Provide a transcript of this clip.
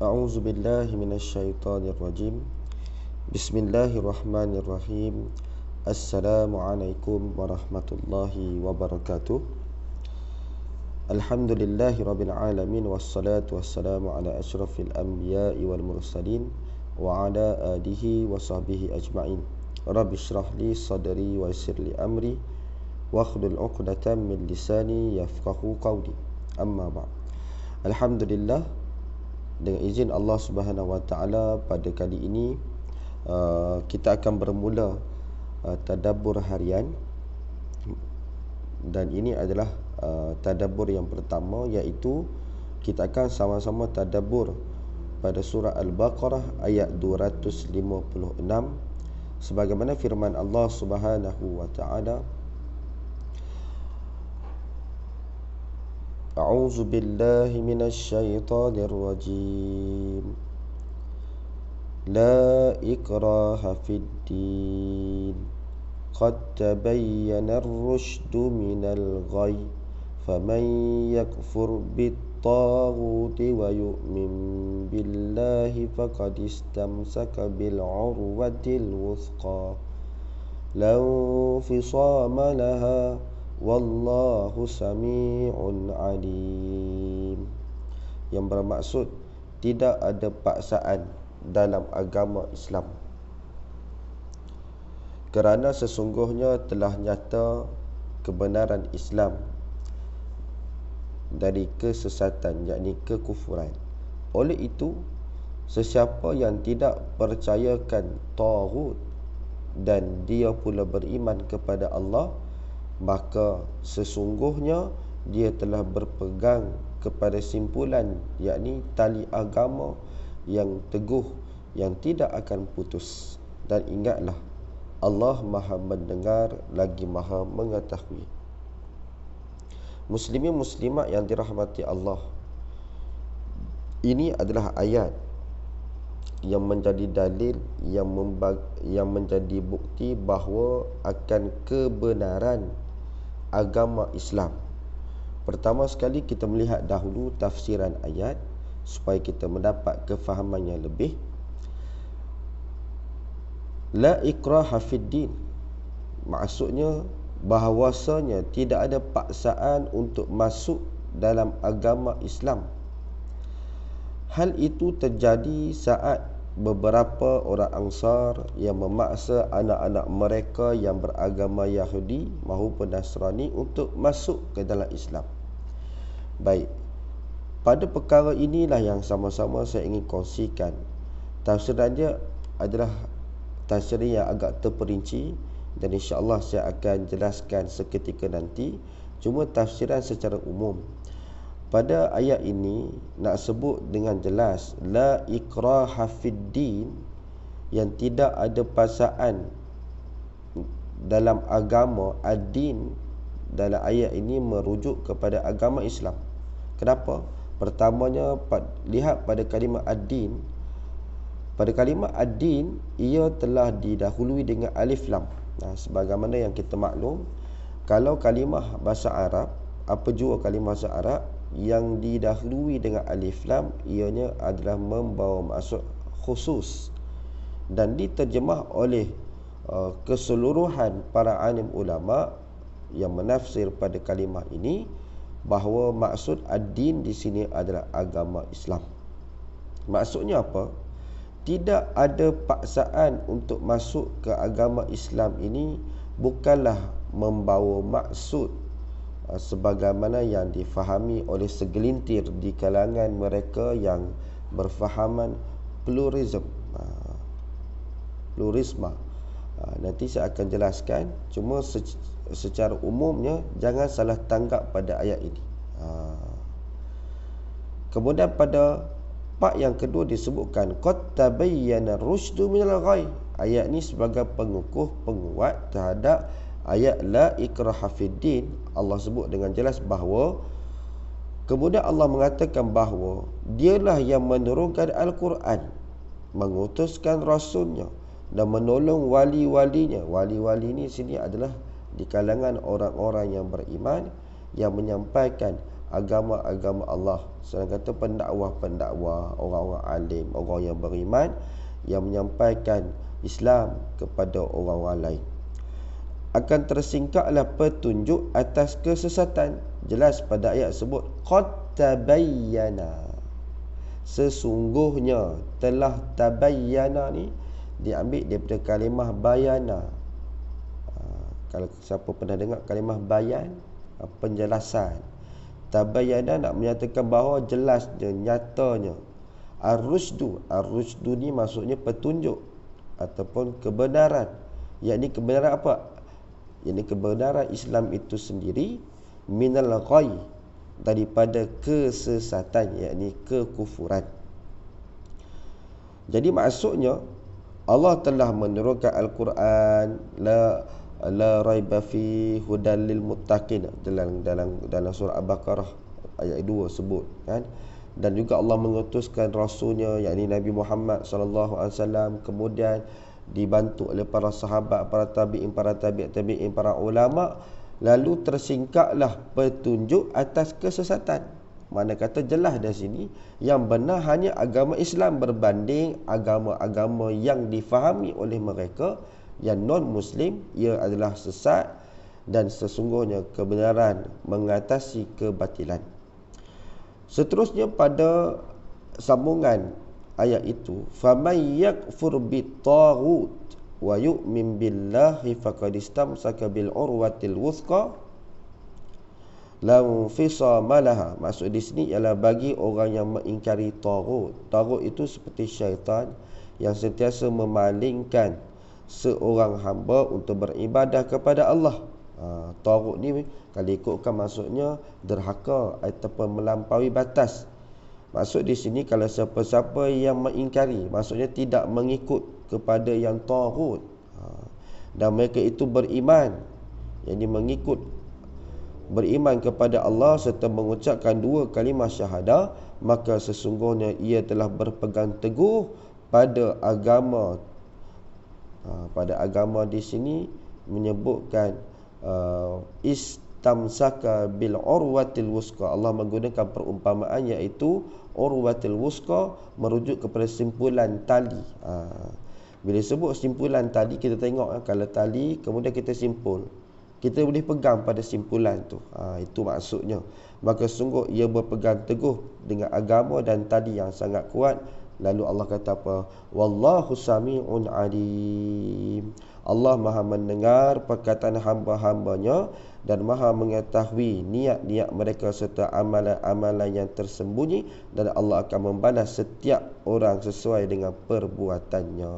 A'udzu billahi minasyaitonir rajim. Bismillahirrahmanirrahim. Assalamualaikum warahmatullahi wabarakatuh. Alhamdulillahirabbil alamin wassalatu wassalamu ala asyrafil anbiya'i wal mursalin wa ala alihi wa sahbihi ajma'in. Rabbi shrah li sadri wa yassir li amri wahlul 'uqdatam min lisani yafqahu qawli. Amma ba'd. Alhamdulillah, dengan izin Allah Subhanahu Wa Taala, pada kali ini kita akan bermula tadabbur harian, dan ini adalah tadabbur yang pertama, iaitu kita akan sama-sama tadabbur pada surah Al-Baqarah ayat 256, sebagaimana firman Allah Subhanahu Wa Taala, A'udzu billahi minasyaitonir rajim. La ikraha fid din. Qad tabayyana ar-rusydu minal ghayy. Faman yakfur bit-taghuti wa yu'min billahi faqad istamsaka bil 'urwatil wuthqa. La infisama laha. Wallahu sami'un alim. Yang bermaksud, tidak ada paksaan dalam agama Islam, kerana sesungguhnya telah nyata kebenaran Islam dari kesesatan, yakni kekufuran. Oleh itu, sesiapa yang tidak percayakan taghut dan dia pula beriman kepada Allah, maka sesungguhnya dia telah berpegang kepada simpulan, yakni tali agama yang teguh, yang tidak akan putus. Dan ingatlah, Allah Maha mendengar lagi Maha mengetahui. Muslimin muslimat yang dirahmati Allah, ini adalah ayat yang menjadi dalil, yang menjadi bukti bahawa akan kebenaran agama Islam. Pertama sekali, kita melihat dahulu tafsiran ayat supaya kita mendapat kefahaman yang lebih. La ikraha fid din, maksudnya bahawasanya tidak ada paksaan untuk masuk dalam agama Islam. Hal itu terjadi saat beberapa orang Ansar yang memaksa anak-anak mereka yang beragama Yahudi maupun Nasrani untuk masuk ke dalam Islam. Baik, pada perkara inilah yang sama-sama saya ingin kongsikan. Tafsirannya adalah tafsir yang agak terperinci, dan insya-Allah saya akan jelaskan seketika nanti. Cuma tafsiran secara umum pada ayat ini nak sebut dengan jelas la ikraha fid din, yang tidak ada paksaan dalam agama. Ad-din dalam ayat ini merujuk kepada agama Islam. Kenapa? Pertamanya, lihat pada kalimah ad-din. Pada kalimah ad-din, ia telah didahului dengan alif lam. Sebagaimana yang kita maklum, kalau kalimah bahasa Arab, apa jua kalimah bahasa Arab yang didahului dengan alif lam, ianya adalah membawa maksud khusus, dan diterjemah oleh keseluruhan para alim ulama yang menafsir pada kalimah ini bahawa maksud ad-din di sini adalah agama Islam. Maksudnya apa? Tidak ada paksaan untuk masuk ke agama Islam ini bukanlah membawa maksud sebagaimana yang difahami oleh segelintir di kalangan mereka yang berfahaman pluralisme. Nanti saya akan jelaskan. Cuma secara umumnya, jangan salah tanggap pada ayat ini. Kemudian pada part yang kedua disebutkan qad tabayyana rusydu minal ghayy. Ayat ini sebagai pengukuh, penguat terhadap ayat la ikraha fid din. Allah sebut dengan jelas bahawa, kemudian Allah mengatakan bahawa dialah yang menurunkan Al-Quran, mengutuskan Rasulnya, dan menolong wali-walinya. Wali-wali ini sini adalah di kalangan orang-orang yang beriman, yang menyampaikan agama-agama Allah. Sedang kata pendakwah-pendakwah, orang-orang alim, orang yang beriman yang menyampaikan Islam kepada orang-orang lain. Akan tersingkaplah petunjuk atas kesesatan. Jelas pada ayat sebut qad tabayyana, sesungguhnya telah tabayyana ni diambil daripada kalimah bayana. Kalau siapa pernah dengar kalimah bayan, penjelasan. Tabayyana nak menyatakan bahawa jelasnya, nyatanya. Ar-rusydu ni maksudnya petunjuk ataupun kebenaran. Yakni kebenaran apa? Yakni kebenaran Islam itu sendiri minal ghayy, daripada kesesatan, yakni kekufuran. Jadi maksudnya Allah telah menurunkan Al-Quran, la raiba fi hudal lil muttaqin, dalam surah Al-Baqarah ayat 2 sebut kan. Dan juga Allah mengutuskan rasulnya, yakni Nabi Muhammad sallallahu alaihi wasallam, kemudian dibantu oleh para sahabat, para tabi'in, para tabi'in, para ulama, lalu tersingkaplah petunjuk atas kesesatan. Mana kata jelas dari sini yang benar hanya agama Islam berbanding agama-agama yang difahami oleh mereka yang non-Muslim, ia adalah sesat dan sesungguhnya kebenaran mengatasi kebatilan. Seterusnya pada sambungan ayat itu, faman yakfur bit-taghut wa yu'min billahi faqad istamsaka bil urwatil wuthqa la infisama laha. Maksud di sini ialah bagi orang yang mengingkari taghut. Taghut itu seperti syaitan yang sentiasa memalingkan seorang hamba untuk beribadah kepada Allah. Taghut ni kalau ikutkan maksudnya derhaka ataupun melampaui batas. Maksud di sini kalau siapa-siapa yang mengingkari, maksudnya tidak mengikut kepada yang taghut, dan mereka itu beriman, yakni mengikut, beriman kepada Allah serta mengucapkan dua kalimah syahadah, maka sesungguhnya ia telah berpegang teguh pada agama. Pada agama di sini menyebutkan istamsaka bil urwatil wuthqa. Allah menggunakan perumpamaan iaitu urwatil wuthqa, merujuk kepada simpulan tali. Bila sebut simpulan tali, kita tengok kalau tali kemudian kita simpul, kita boleh pegang pada simpulan tu. Itu maksudnya. Maka sungguh ia berpegang teguh dengan agama dan tali yang sangat kuat. Lalu Allah kata apa? Wallahu sami'un alim. Allah maha mendengar perkataan hamba-hambanya dan maha mengetahui niat-niat mereka serta amalan-amalan yang tersembunyi, dan Allah akan membalas setiap orang sesuai dengan perbuatannya.